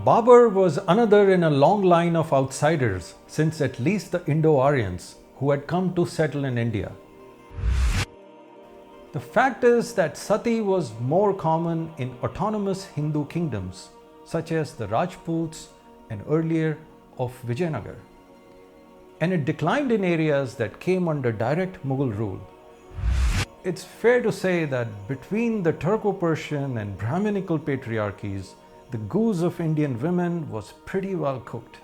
Babur was another in a long line of outsiders since at least the Indo-Aryans who had come to settle in India. The fact is that Sati was more common in autonomous Hindu kingdoms such as the Rajputs and earlier of Vijayanagar, and it declined in areas that came under direct Mughal rule. It's fair to say that between the Turco-Persian and Brahminical patriarchies, the goose of Indian women was pretty well cooked.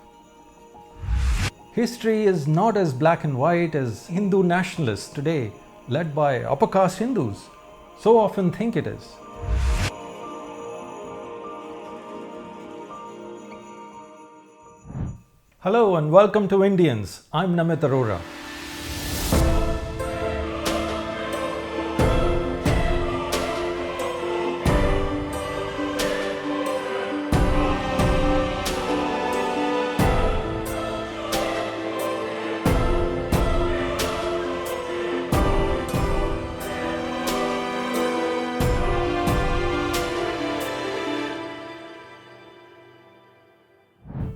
History is not as black and white as Hindu nationalists today, led by upper caste Hindus, so often think it is. Hello and welcome to Indians. I'm Namit Arora.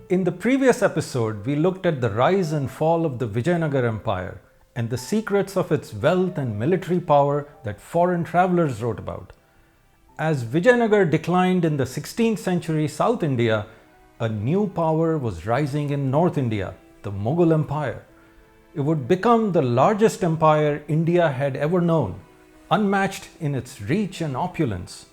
In the previous episode, we looked at the rise and fall of the Vijayanagar Empire and the secrets of its wealth and military power that foreign travelers wrote about. As Vijayanagar declined in the 16th century South India, a new power was rising in North India, the Mughal Empire. It would become the largest empire India had ever known, unmatched in its reach and opulence.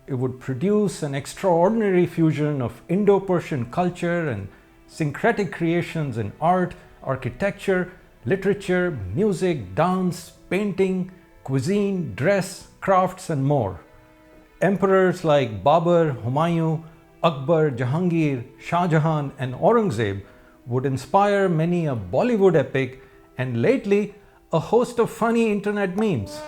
It would produce an extraordinary fusion of Indo-Persian culture and syncretic creations in art, architecture, literature, music, dance, painting, cuisine, dress, crafts, and more. Emperors like Babur, Humayun, Akbar, Jahangir, Shah, Jahan, and Aurangzeb would inspire many a Bollywood epic and lately a host of funny internet memes.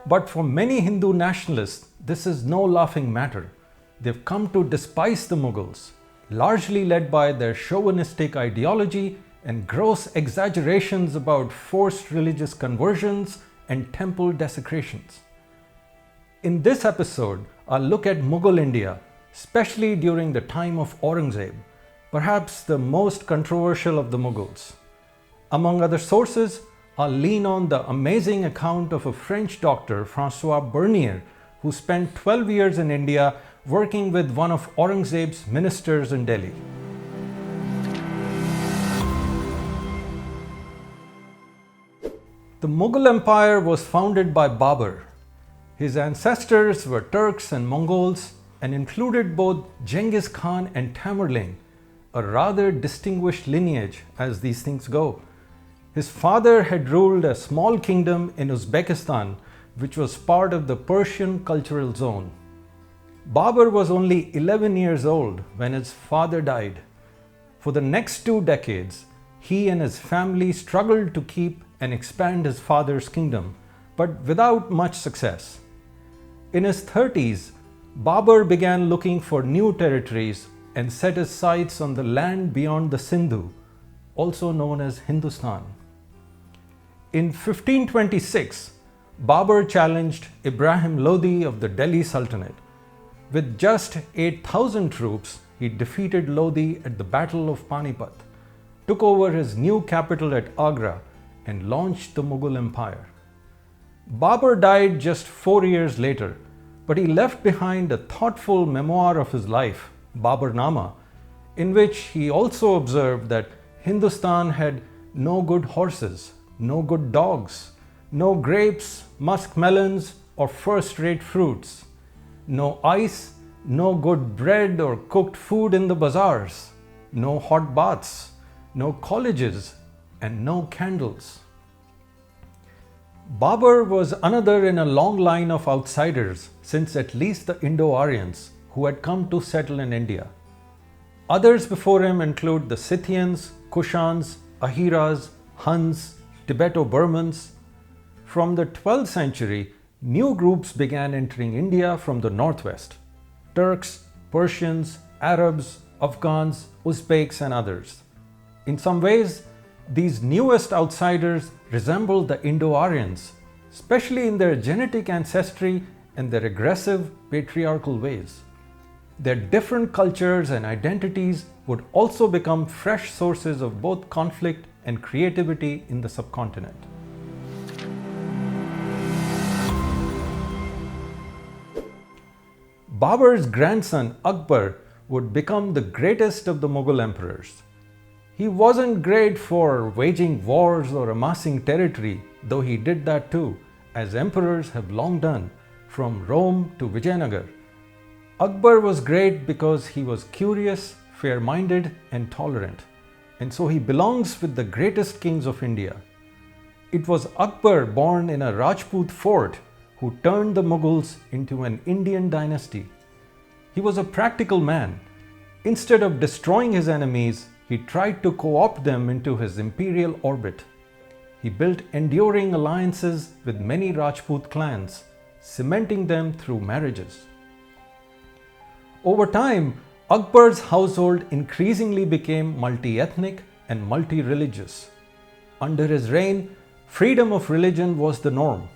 But for many Hindu nationalists, this is no laughing matter. They've come to despise the Mughals, largely led by their chauvinistic ideology and gross exaggerations about forced religious conversions and temple desecrations. In this episode, I'll look at Mughal India, especially during the time of Aurangzeb, perhaps the most controversial of the Mughals. Among other sources, I'll lean on the amazing account of a French doctor, François Bernier, who spent 12 years in India working with one of Aurangzeb's ministers in Delhi. The Mughal Empire was founded by Babur. His ancestors were Turks and Mongols and included both Genghis Khan and Tamerlane, a rather distinguished lineage as these things go. His father had ruled a small kingdom in Uzbekistan, which was part of the Persian cultural zone. Babur was only 11 years old when his father died. For the next 2 decades, he and his family struggled to keep and expand his father's kingdom, but without much success. In his 30s, Babur began looking for new territories and set his sights on the land beyond the Sindhu, also known as Hindustan. In 1526, Babur challenged Ibrahim Lodi of the Delhi Sultanate. With just 8,000 troops, he defeated Lodi at the Battle of Panipat, took over his new capital at Agra, and launched the Mughal Empire. Babur died just 4 years later, but he left behind a thoughtful memoir of his life, Baburnama, in which he also observed that Hindustan had no good horses, no good dogs, no grapes, muskmelons, or first-rate fruits, no ice, no good bread or cooked food in the bazaars, no hot baths, no colleges, and no candles. Babur was another in a long line of outsiders since at least the Indo-Aryans who had come to settle in India. Others before him include the Scythians, Kushans, Ahiras, Huns, Tibeto-Burmans. From the 12th century, new groups began entering India from the northwest: Turks, Persians, Arabs, Afghans, Uzbeks, and others. In some ways, these newest outsiders resemble the Indo-Aryans, especially in their genetic ancestry and their aggressive patriarchal ways. their different cultures and identities would also become fresh sources of both conflict and creativity in the subcontinent. Babur's grandson Akbar would become the greatest of the Mughal emperors. He wasn't great for waging wars or amassing territory, though he did that too, as emperors have long done, from Rome to Vijayanagar. Akbar was great because he was curious, fair-minded and tolerant, and so he belongs with the greatest kings of India. It was Akbar, born in a Rajput fort, who turned the Mughals into an Indian dynasty. He was a practical man. Instead of destroying his enemies, he tried to co-opt them into his imperial orbit. He built enduring alliances with many Rajput clans, cementing them through marriages. Over time, Akbar's household increasingly became multi-ethnic and multi-religious. Under his reign, freedom of religion was the norm.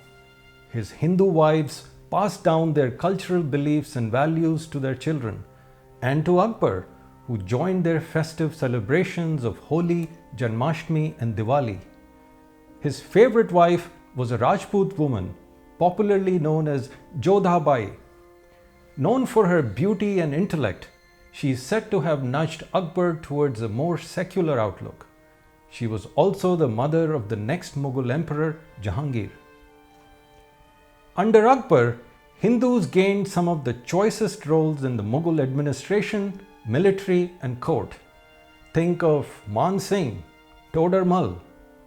His Hindu wives passed down their cultural beliefs and values to their children, and to Akbar, who joined their festive celebrations of Holi, Janmashtami and Diwali. His favorite wife was a Rajput woman, popularly known as Jodhabai. Known for her beauty and intellect, she is said to have nudged Akbar towards a more secular outlook. She was also the mother of the next Mughal emperor, Jahangir. Under Akbar, Hindus gained some of the choicest roles in the Mughal administration, military and court. Think of Man Singh, Todar Mal,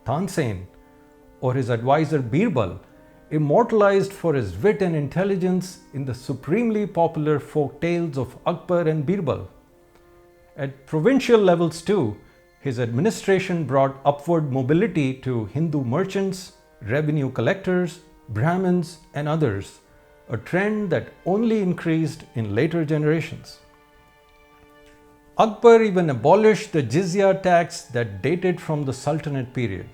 Tansen, or his advisor Birbal, immortalized for his wit and intelligence in the supremely popular folk tales of Akbar and Birbal. At provincial levels too, his administration brought upward mobility to Hindu merchants, revenue collectors, Brahmins and others, a trend that only increased in later generations. Akbar even abolished the jizya tax that dated from the Sultanate period.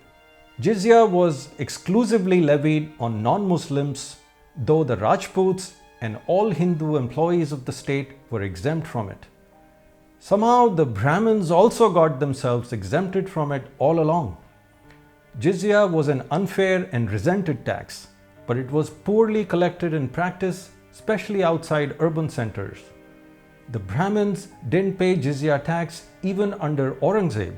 Jizya was exclusively levied on non-Muslims, though the Rajputs and all Hindu employees of the state were exempt from it. Somehow the Brahmins also got themselves exempted from it all along. Jizya was an unfair and resented tax, but it was poorly collected in practice, especially outside urban centers. The Brahmins didn't pay jizya tax even under Aurangzeb,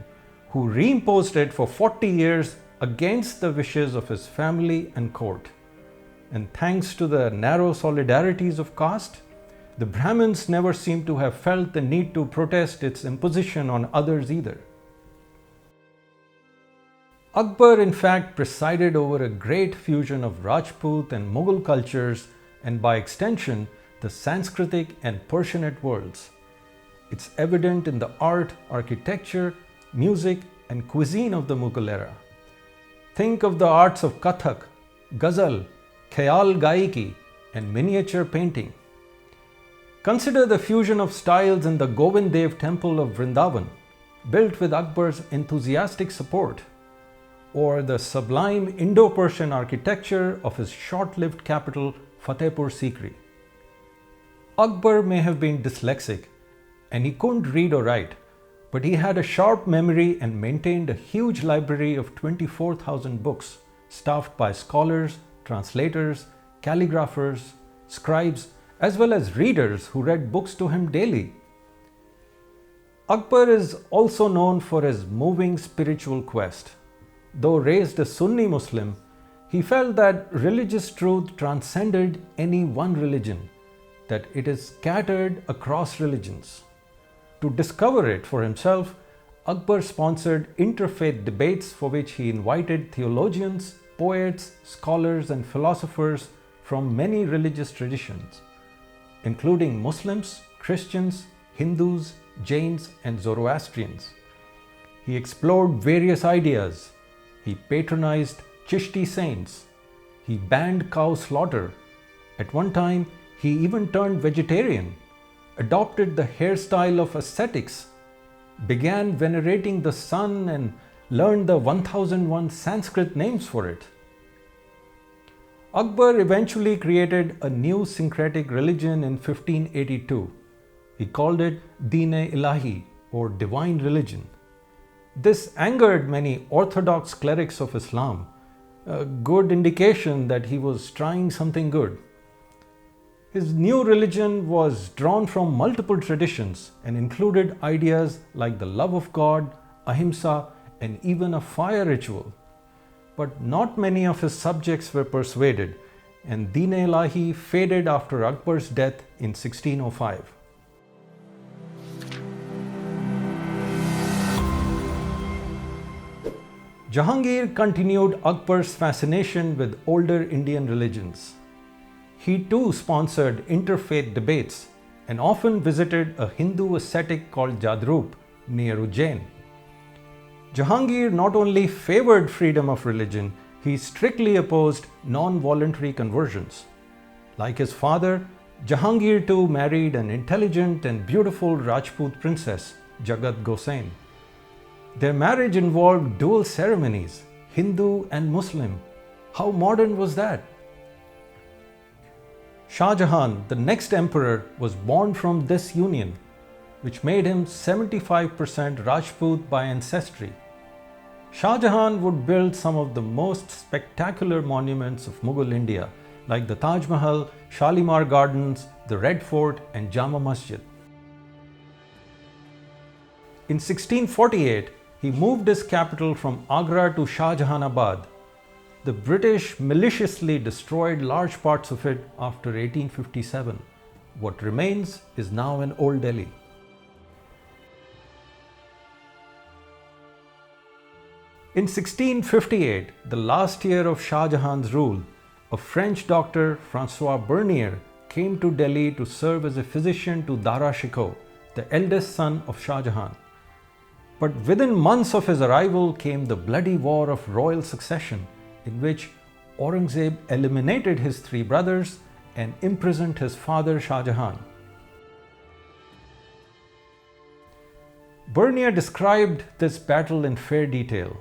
who reimposed it for 40 years against the wishes of his family and court. And thanks to the narrow solidarities of caste, the Brahmins never seem to have felt the need to protest its imposition on others either. Akbar in fact presided over a great fusion of Rajput and Mughal cultures and by extension the Sanskritic and Persianate worlds. It's evident in the art, architecture, music and cuisine of the Mughal era. Think of the arts of Kathak, Ghazal, Khayal Gaiki and miniature painting. Consider the fusion of styles in the Govind Dev temple of Vrindavan, built with Akbar's enthusiastic support, or the sublime Indo-Persian architecture of his short-lived capital Fatehpur Sikri. Akbar may have been dyslexic and he couldn't read or write, but he had a sharp memory and maintained a huge library of 24,000 books, staffed by scholars, translators, calligraphers, scribes, as well as readers who read books to him daily. Akbar is also known for his moving spiritual quest. Though raised a Sunni Muslim, he felt that religious truth transcended any one religion, that it is scattered across religions. To discover it for himself, Akbar sponsored interfaith debates for which he invited theologians, poets, scholars and philosophers from many religious traditions, including Muslims, Christians, Hindus, Jains and Zoroastrians. He explored various ideas. He patronized Chishti saints. He banned cow slaughter. At one time, he even turned vegetarian, adopted the hairstyle of ascetics, began venerating the sun and learned the 1001 Sanskrit names for it. Akbar eventually created a new syncretic religion in 1582, He called it Deen-e-Ilahi or divine religion. This angered many orthodox clerics of Islam, a good indication that he was trying something good. His new religion was drawn from multiple traditions and included ideas like the love of God, ahimsa, and even a fire ritual. But not many of his subjects were persuaded, and Deen-e-Ilahi faded after Akbar's death in 1605. Jahangir continued Akbar's fascination with older Indian religions. He too sponsored interfaith debates and often visited a Hindu ascetic called Jadrup near Ujjain. Jahangir not only favored freedom of religion, he strictly opposed non-voluntary conversions. Like his father, Jahangir too married an intelligent and beautiful Rajput princess, Jagat Gosain. Their marriage involved dual ceremonies, Hindu and Muslim. How modern was that? Shah Jahan, the next emperor, was born from this union, which made him 75% Rajput by ancestry. Shah Jahan would build some of the most spectacular monuments of Mughal India, like the Taj Mahal, Shalimar Gardens, the Red Fort, and Jama Masjid. In 1648, he moved his capital from Agra to Shah Jahanabad. The British maliciously destroyed large parts of it after 1857. What remains is now in Old Delhi. In 1658, the last year of Shah Jahan's rule, a French doctor, Francois Bernier, came to Delhi to serve as a physician to Dara Shikoh, the eldest son of Shah Jahan. But within months of his arrival came the bloody war of royal succession, in which Aurangzeb eliminated his three brothers and imprisoned his father Shah Jahan. Bernier described this battle in fair detail.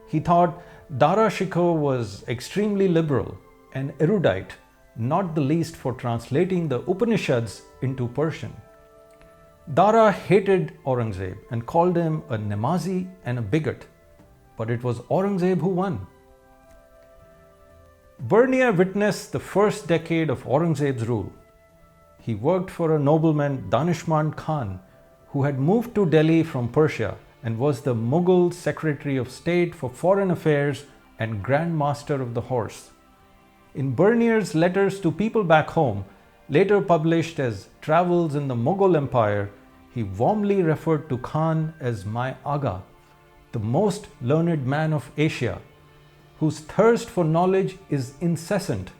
He thought Dara Shikoh was extremely liberal and erudite, not the least for translating the Upanishads into Persian. Dara hated Aurangzeb and called him a Namazi and a bigot, but it was Aurangzeb who won. Bernier witnessed the first decade of Aurangzeb's rule. He worked for a nobleman, Danishmand Khan, who had moved to Delhi from Persia and was the Mughal Secretary of State for Foreign Affairs and Grand Master of the Horse. In Bernier's letters to people back home, later published as Travels in the Mughal Empire, he warmly referred to Khan as my Aga, the most learned man of Asia, whose thirst for knowledge is incessant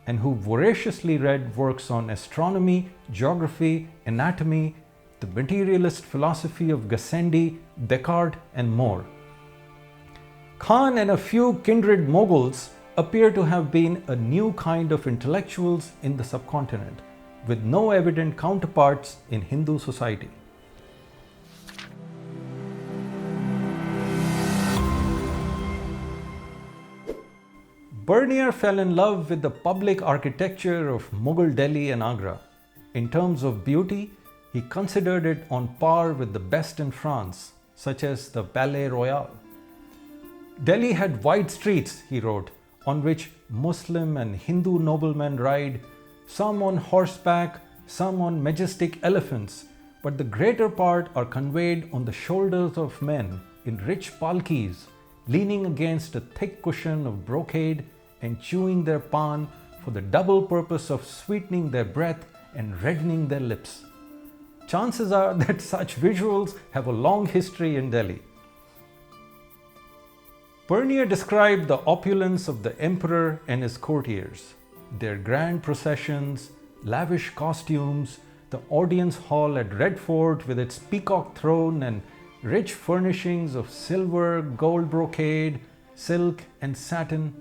and who voraciously read works on astronomy, geography, anatomy, the materialist philosophy of Gassendi, Descartes, and more. Khan and a few kindred Mughals appear to have been a new kind of intellectuals in the subcontinent, with no evident counterparts in Hindu society. Bernier fell in love with the public architecture of Mughal Delhi and Agra. In terms of beauty, he considered it on par with the best in France, such as the Palais Royal. Delhi had wide streets, he wrote, on which Muslim and Hindu noblemen ride, some on horseback, some on majestic elephants, but the greater part are conveyed on the shoulders of men in rich palkis, leaning against a thick cushion of brocade and chewing their pan for the double purpose of sweetening their breath and reddening their lips. Chances are that such visuals have a long history in Delhi. Bernier described the opulence of the emperor and his courtiers, their grand processions, lavish costumes, the audience hall at Red Fort with its peacock throne and rich furnishings of silver, gold brocade, silk, and satin.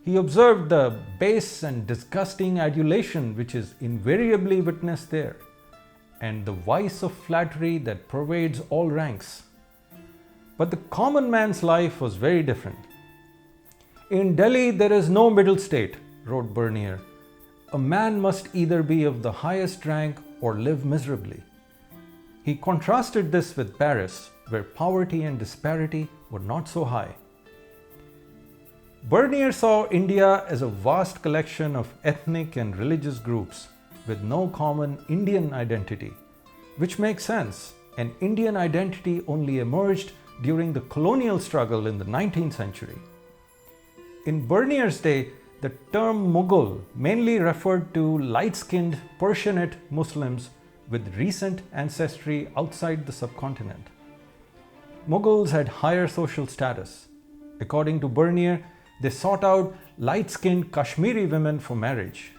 He observed the base and disgusting adulation which is invariably witnessed there, and the vice of flattery that pervades all ranks. But the common man's life was very different. In Delhi, there is no middle state, wrote Bernier. A man must either be of the highest rank or live miserably. He contrasted this with Paris, where poverty and disparity were not so high. Bernier saw India as a vast collection of ethnic and religious groups with no common Indian identity, which makes sense. An Indian identity only emerged during the colonial struggle in the 19th century. In Bernier's day, the term Mughal mainly referred to light-skinned Persianate Muslims with recent ancestry outside the subcontinent. Mughals had higher social status. According to Bernier, they sought out light-skinned Kashmiri women for marriage.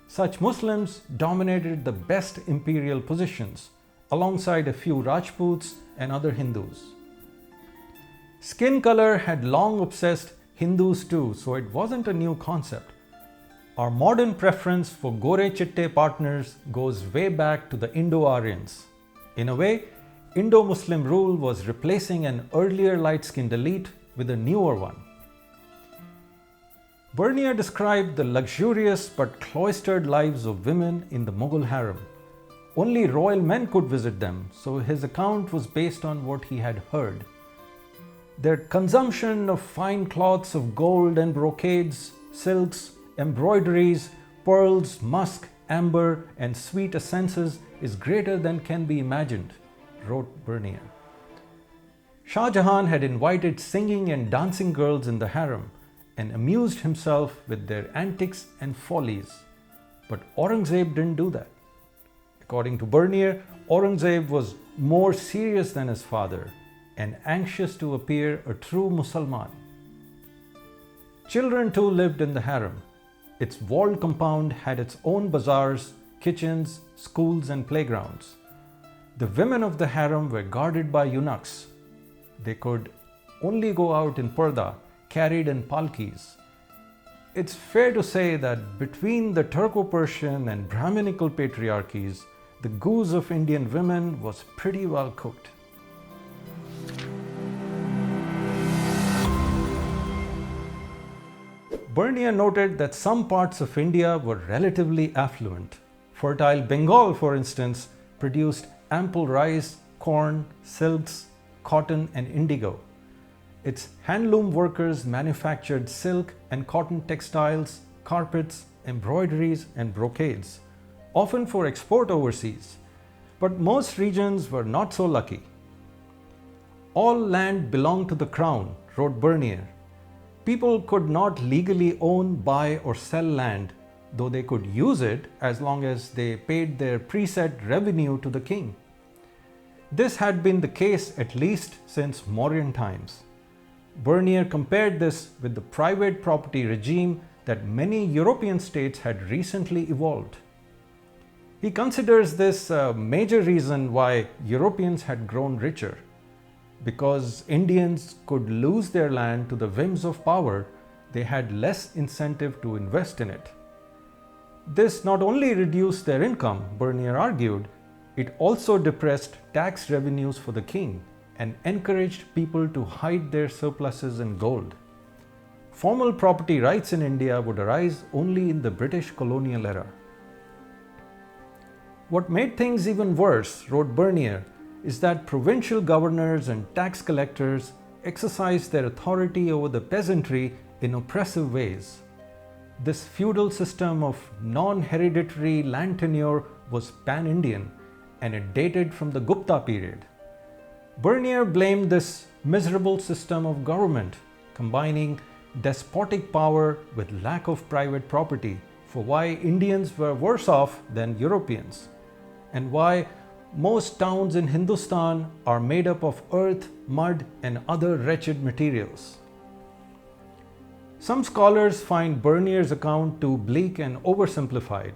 Such Muslims dominated the best imperial positions, alongside a few Rajputs and other Hindus. Skin color had long obsessed Hindus too, so it wasn't a new concept. Our modern preference for Gore-Chitte partners goes way back to the Indo-Aryans. In a way, Indo-Muslim rule was replacing an earlier light-skinned elite with a newer one. Bernier described the luxurious but cloistered lives of women in the Mughal harem. Only royal men could visit them, so his account was based on what he had heard. Their consumption of fine cloths of gold and brocades, silks, embroideries, pearls, musk, amber, and sweet essences is greater than can be imagined, wrote Bernier. Shah Jahan had invited singing and dancing girls in the harem and amused himself with their antics and follies. But Aurangzeb didn't do that. According to Bernier, Aurangzeb was more serious than his father and anxious to appear a true Musalman. Children too lived in the harem. Its walled compound had its own bazaars, kitchens, schools, and playgrounds. The women of the harem were guarded by eunuchs. They could only go out in parda, carried in palkis. It's fair to say that between the Turco-Persian and Brahminical patriarchies, the goose of Indian women was pretty well cooked. Bernier noted that some parts of India were relatively affluent. Fertile Bengal, for instance, produced ample rice, corn, silks, cotton, and indigo. Its handloom workers manufactured silk and cotton textiles, carpets, embroideries, and brocades, often for export overseas. But most regions were not so lucky. All land belonged to the crown, wrote Bernier. People could not legally own, buy, or sell land, though they could use it as long as they paid their preset revenue to the king. This had been the case at least since Mauryan times. Bernier compared this with the private property regime that many European states had recently evolved. He considers this a major reason why Europeans had grown richer. Because Indians could lose their land to the whims of power, they had less incentive to invest in it. This not only reduced their income, Bernier argued, it also depressed tax revenues for the king and encouraged people to hide their surpluses in gold. Formal property rights in India would arise only in the British colonial era. What made things even worse, wrote Bernier, is that provincial governors and tax collectors exercised their authority over the peasantry in oppressive ways. This feudal system of non-hereditary land tenure was pan-Indian, and it dated from the Gupta period. Bernier blamed this miserable system of government, combining despotic power with lack of private property, for why Indians were worse off than Europeans, and why most towns in Hindustan are made up of earth, mud, and other wretched materials. Some scholars find Bernier's account too bleak and oversimplified,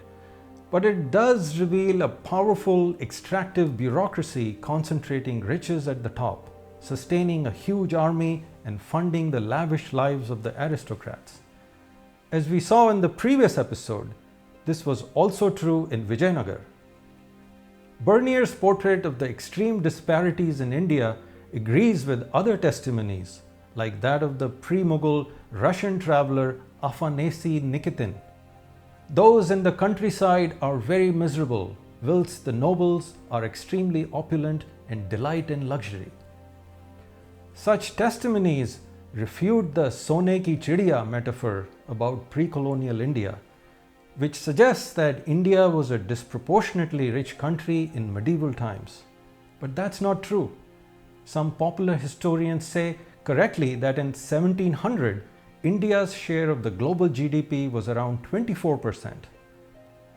but it does reveal a powerful extractive bureaucracy concentrating riches at the top, sustaining a huge army and funding the lavish lives of the aristocrats. As we saw in the previous episode, this was also true in Vijayanagar. Bernier's portrait of the extreme disparities in India agrees with other testimonies, like that of the pre-Mughal Russian traveler Afanasy Nikitin. Those in the countryside are very miserable, whilst the nobles are extremely opulent and delight in luxury. Such testimonies refute the "Sone ki chidiya" metaphor about pre-colonial India, which suggests that India was a disproportionately rich country in medieval times. But that's not true. Some popular historians say correctly that in 1700, India's share of the global GDP was around 24%.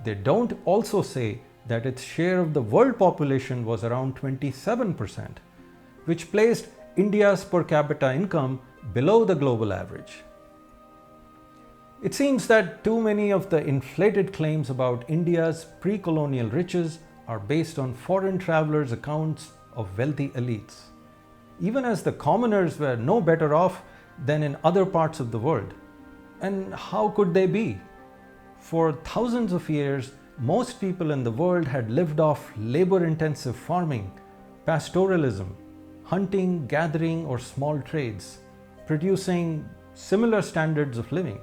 They don't also say that its share of the world population was around 27%, which placed India's per capita income below the global average. It seems that too many of the inflated claims about India's pre-colonial riches are based on foreign travelers' accounts of wealthy elites, even as the commoners were no better off than in other parts of the world. And how could they be? For thousands of years, most people in the world had lived off labor-intensive farming, pastoralism, hunting, gathering, or small trades, producing similar standards of living.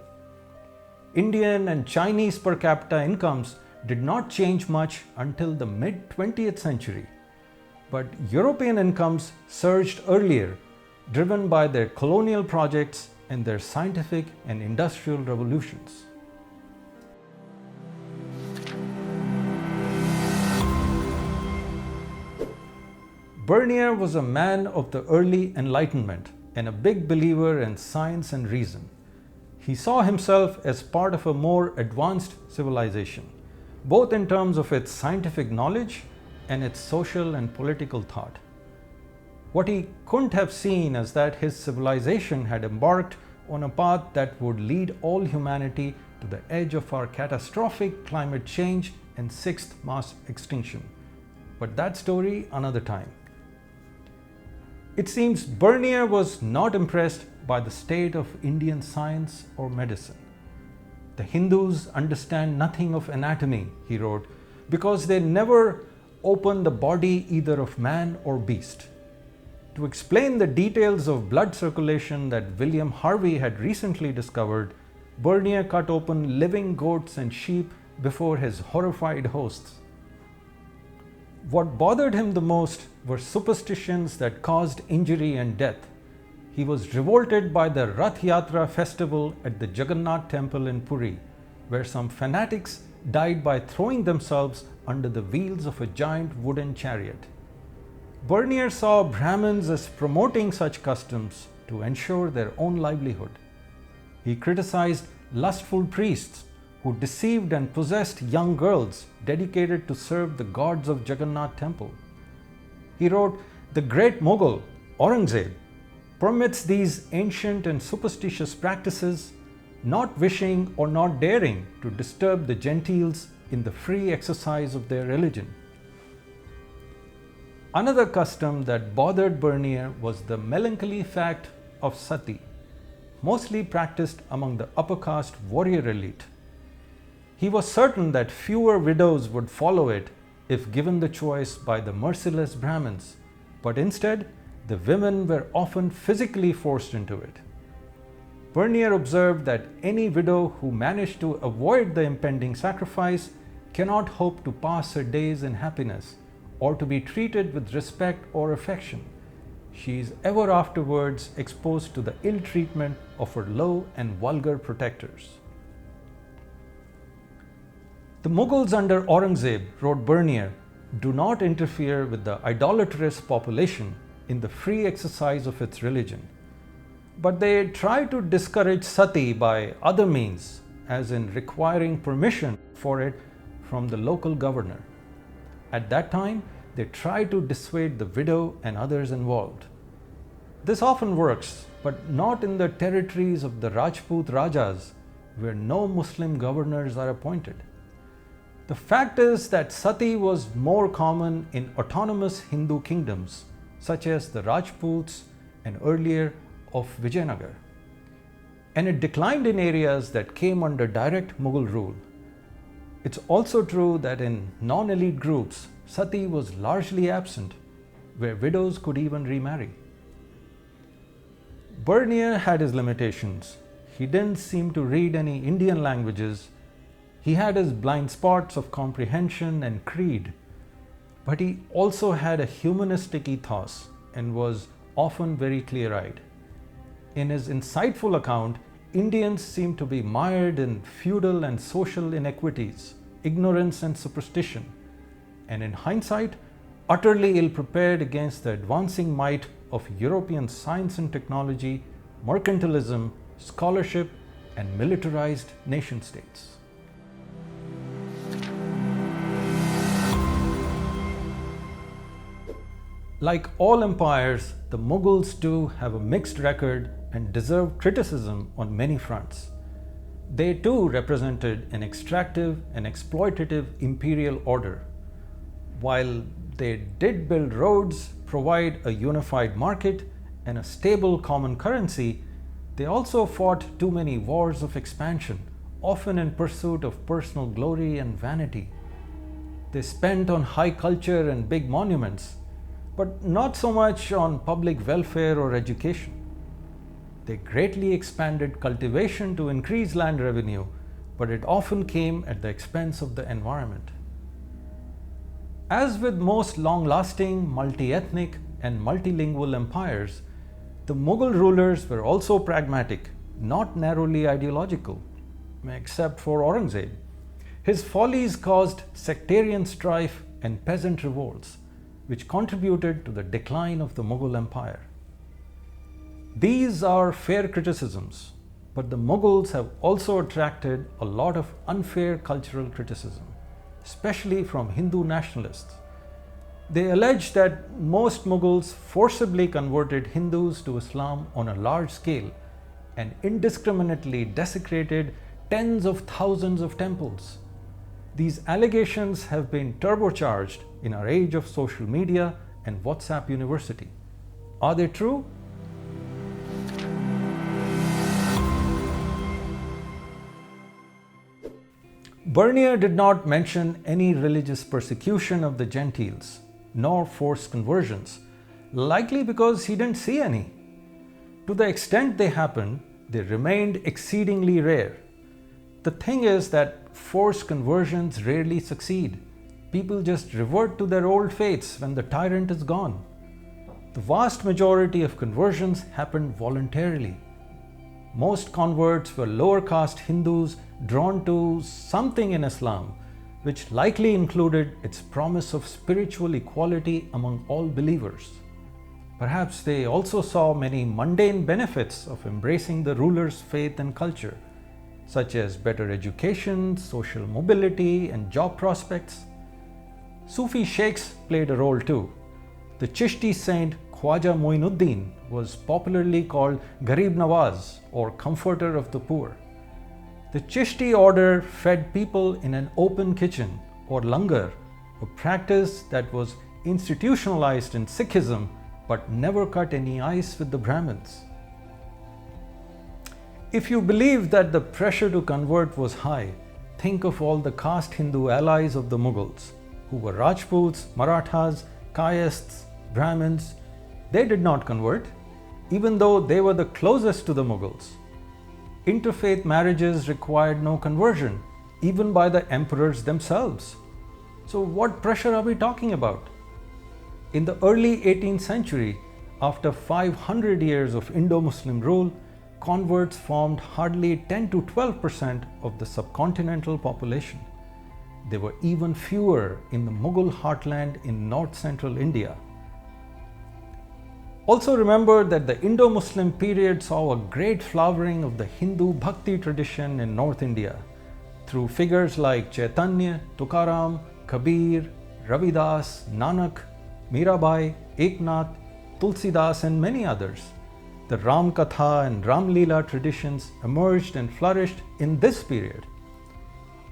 Indian and Chinese per capita incomes did not change much until the mid-20th century, but European incomes surged earlier, driven by their colonial projects and their scientific and industrial revolutions. Bernier was a man of the early Enlightenment and a big believer in science and reason. He saw himself as part of a more advanced civilization, both in terms of its scientific knowledge and its social and political thought. What he couldn't have seen is that his civilization had embarked on a path that would lead all humanity to the edge of our catastrophic climate change and sixth mass extinction. But that story another time. It seems Bernier was not impressed by the state of Indian science or medicine. The Hindus understand nothing of anatomy, he wrote, because they never open the body either of man or beast. To explain the details of blood circulation that William Harvey had recently discovered, Bernier cut open living goats and sheep before his horrified hosts. What bothered him the most were superstitions that caused injury and death. He was revolted by the Rath Yatra festival at the Jagannath temple in Puri, where some fanatics died by throwing themselves under the wheels of a giant wooden chariot. Bernier saw Brahmins as promoting such customs to ensure their own livelihood. He criticized lustful priests who deceived and possessed young girls dedicated to serve the gods of Jagannath temple. He wrote, "The great Mughal, Aurangzeb, permits these ancient and superstitious practices, not wishing or not daring to disturb the Gentiles in the free exercise of their religion." Another custom that bothered Bernier was the melancholy fact of sati, mostly practiced among the upper caste warrior elite. He was certain that fewer widows would follow it if given the choice by the merciless Brahmins, but instead, the women were often physically forced into it. Bernier observed that any widow who managed to avoid the impending sacrifice cannot hope to pass her days in happiness or to be treated with respect or affection. She is ever afterwards exposed to the ill treatment of her low and vulgar protectors. The Mughals under Aurangzeb, wrote Bernier, do not interfere with the idolatrous population in the free exercise of its religion, but they try to discourage sati by other means, as in requiring permission for it from the local governor. At that time, they try to dissuade the widow and others involved. This often works, but not in the territories of the Rajput Rajas, where no Muslim governors are appointed. The fact is that sati was more common in autonomous Hindu kingdoms, such as the Rajputs and earlier of Vijayanagar. And it declined in areas that came under direct Mughal rule. It's also true that in non-elite groups, sati was largely absent, where widows could even remarry. Bernier had his limitations. He didn't seem to read any Indian languages. He had his blind spots of comprehension and creed, but he also had a humanistic ethos and was often very clear-eyed. In his insightful account, Indians seem to be mired in feudal and social inequities, ignorance and superstition, and in hindsight, utterly ill-prepared against the advancing might of European science and technology, mercantilism, scholarship, and militarized nation-states. Like all empires, the Mughals too have a mixed record and deserve criticism on many fronts. They too represented an extractive and exploitative imperial order. While they did build roads, provide a unified market, and a stable common currency, they also fought too many wars of expansion, often in pursuit of personal glory and vanity. They spent on high culture and big monuments, but not so much on public welfare or education. They greatly expanded cultivation to increase land revenue, but it often came at the expense of the environment. As with most long-lasting, multi-ethnic and multilingual empires, the Mughal rulers were also pragmatic, not narrowly ideological, except for Aurangzeb. His follies caused sectarian strife and peasant revolts, which contributed to the decline of the Mughal Empire. These are fair criticisms, but the Mughals have also attracted a lot of unfair cultural criticism, especially from Hindu nationalists. They allege that most Mughals forcibly converted Hindus to Islam on a large scale and indiscriminately desecrated tens of thousands of temples. These allegations have been turbocharged in our age of social media and WhatsApp University. Are they true? Bernier did not mention any religious persecution of the Gentiles, nor forced conversions, likely because he didn't see any. To the extent they happened, they remained exceedingly rare. The thing is that forced conversions rarely succeed. People just revert to their old faiths when the tyrant is gone. The vast majority of conversions happened voluntarily. Most converts were lower caste Hindus drawn to something in Islam, which likely included its promise of spiritual equality among all believers. Perhaps they also saw many mundane benefits of embracing the ruler's faith and culture, such as better education, social mobility, and job prospects. Sufi sheikhs played a role too. The Chishti saint Khwaja Moinuddin was popularly called Garib Nawaz, or comforter of the poor. The Chishti order fed people in an open kitchen, or langar, a practice that was institutionalized in Sikhism but never cut any ice with the Brahmins. If you believe that the pressure to convert was high, think of all the caste Hindu allies of the Mughals, who were Rajputs, Marathas, Kayasts, Brahmins. They did not convert, even though they were the closest to the Mughals. Interfaith marriages required no conversion, even by the emperors themselves. So what pressure are we talking about? In the early 18th century, after 500 years of Indo-Muslim rule, converts formed hardly 10 to 12% of the subcontinental population. There were even fewer in the Mughal heartland in north-central India. Also remember that the Indo-Muslim period saw a great flowering of the Hindu Bhakti tradition in North India through figures like Chaitanya, Tukaram, Kabir, Ravidas, Nanak, Mirabai, Eknath, Tulsidas, and many others. The Ram Katha and Ram Leela traditions emerged and flourished in this period.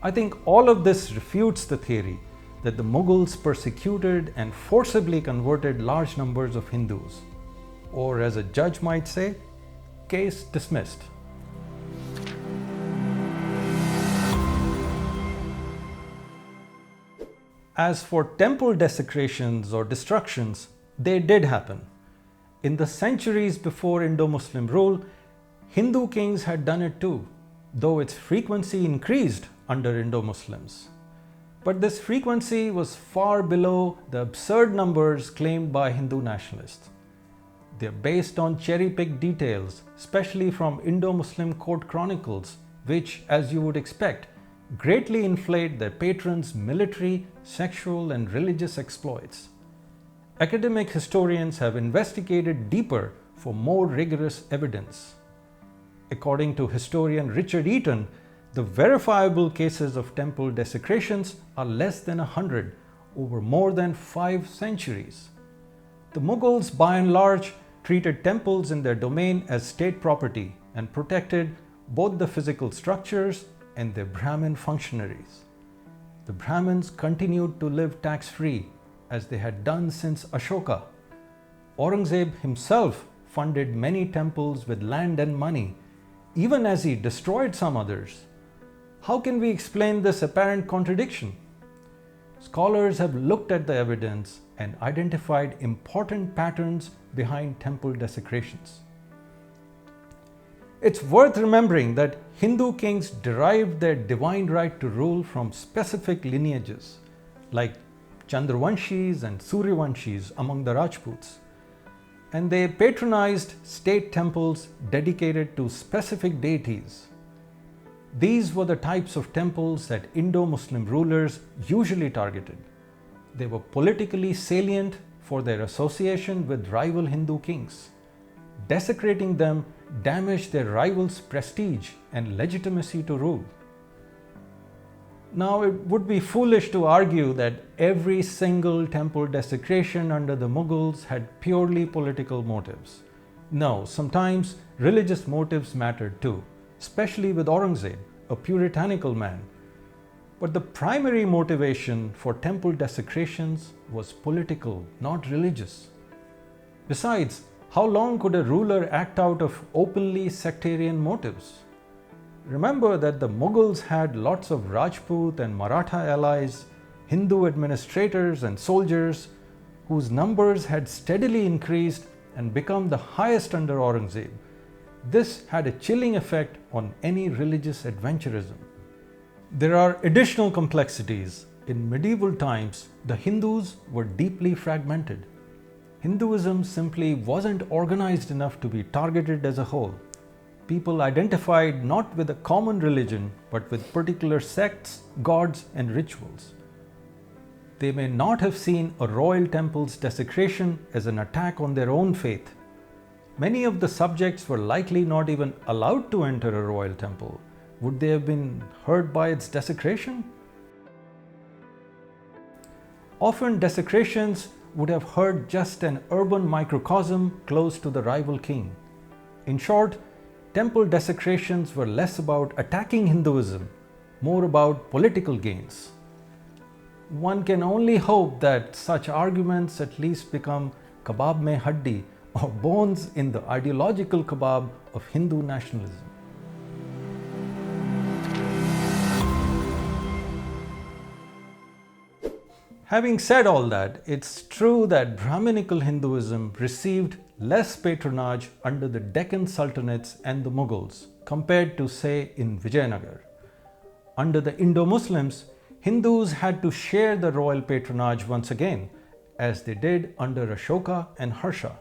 I think all of this refutes the theory that the Mughals persecuted and forcibly converted large numbers of Hindus. Or as a judge might say, case dismissed. As for temple desecrations or destructions, they did happen. In the centuries before Indo-Muslim rule, Hindu kings had done it too, though its frequency increased under Indo-Muslims. But this frequency was far below the absurd numbers claimed by Hindu nationalists. They are based on cherry-picked details, especially from Indo-Muslim court chronicles, which, as you would expect, greatly inflate their patrons' military, sexual, and religious exploits. Academic historians have investigated deeper for more rigorous evidence. According to historian Richard Eaton, the verifiable cases of temple desecrations are less than 100 over more than 5 centuries. The Mughals, by and large, treated temples in their domain as state property and protected both the physical structures and their Brahmin functionaries. The Brahmins continued to live tax-free as they had done since Ashoka. Aurangzeb himself funded many temples with land and money, even as he destroyed some others. How can we explain this apparent contradiction? Scholars have looked at the evidence and identified important patterns behind temple desecrations. It's worth remembering that Hindu kings derived their divine right to rule from specific lineages, like Chandravanshis and Suryavanshis among the Rajputs, and they patronized state temples dedicated to specific deities. These were the types of temples that Indo-Muslim rulers usually targeted. They were politically salient for their association with rival Hindu kings. Desecrating them damaged their rivals' prestige and legitimacy to rule. Now, it would be foolish to argue that every single temple desecration under the Mughals had purely political motives. No, sometimes religious motives mattered too, especially with Aurangzeb, a puritanical man. But the primary motivation for temple desecrations was political, not religious. Besides, how long could a ruler act out of openly sectarian motives? Remember that the Mughals had lots of Rajput and Maratha allies, Hindu administrators and soldiers, whose numbers had steadily increased and become the highest under Aurangzeb. This had a chilling effect on any religious adventurism. There are additional complexities. In medieval times, the Hindus were deeply fragmented. Hinduism simply wasn't organized enough to be targeted as a whole. People identified not with a common religion, but with particular sects, gods, and rituals. They may not have seen a royal temple's desecration as an attack on their own faith. Many of the subjects were likely not even allowed to enter a royal temple. Would they have been hurt by its desecration? Often desecrations would have hurt just an urban microcosm close to the rival king. In short, temple desecrations were less about attacking Hinduism, more about political gains. One can only hope that such arguments at least become kebab mein haddi, or bones in the ideological kebab of Hindu nationalism. Having said all that, it's true that Brahminical Hinduism received less patronage under the Deccan Sultanates and the Mughals compared to, say, in Vijayanagar. Under the Indo-Muslims, Hindus had to share the royal patronage once again, as they did under Ashoka and Harsha.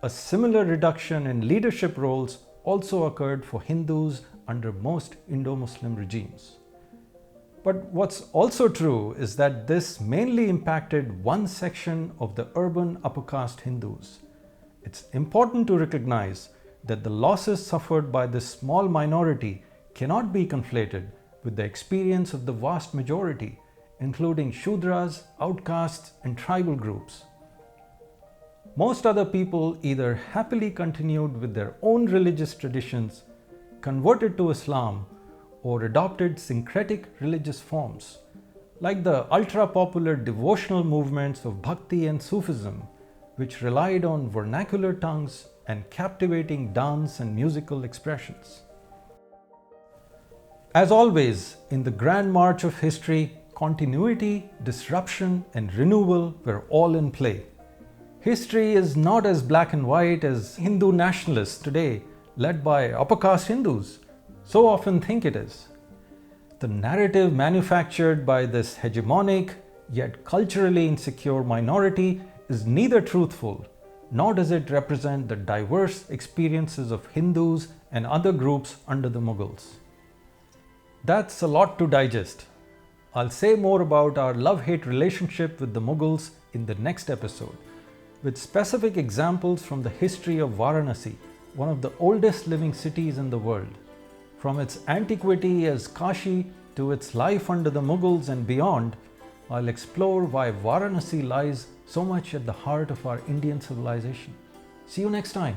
A similar reduction in leadership roles also occurred for Hindus under most Indo-Muslim regimes. But what's also true is that this mainly impacted one section of the urban upper caste Hindus. It's important to recognize that the losses suffered by this small minority cannot be conflated with the experience of the vast majority, including Shudras, outcasts, and tribal groups. Most other people either happily continued with their own religious traditions, converted to Islam, or adopted syncretic religious forms, like the ultra-popular devotional movements of Bhakti and Sufism, which relied on vernacular tongues and captivating dance and musical expressions. As always, in the grand march of history, continuity, disruption, and renewal were all in play. History is not as black and white as Hindu nationalists today, led by upper caste Hindus, so often think it is. The The narrative manufactured by this hegemonic yet culturally insecure minority is neither truthful nor does it represent the diverse experiences of Hindus and other groups under the Mughals. That's a lot to digest. I'll say more about our love-hate relationship with the Mughals in the next episode, with specific examples from the history of Varanasi, one of the oldest living cities in the world. From its antiquity as Kashi to its life under the Mughals and beyond, I'll explore why Varanasi lies so much at the heart of our Indian civilization. See you next time.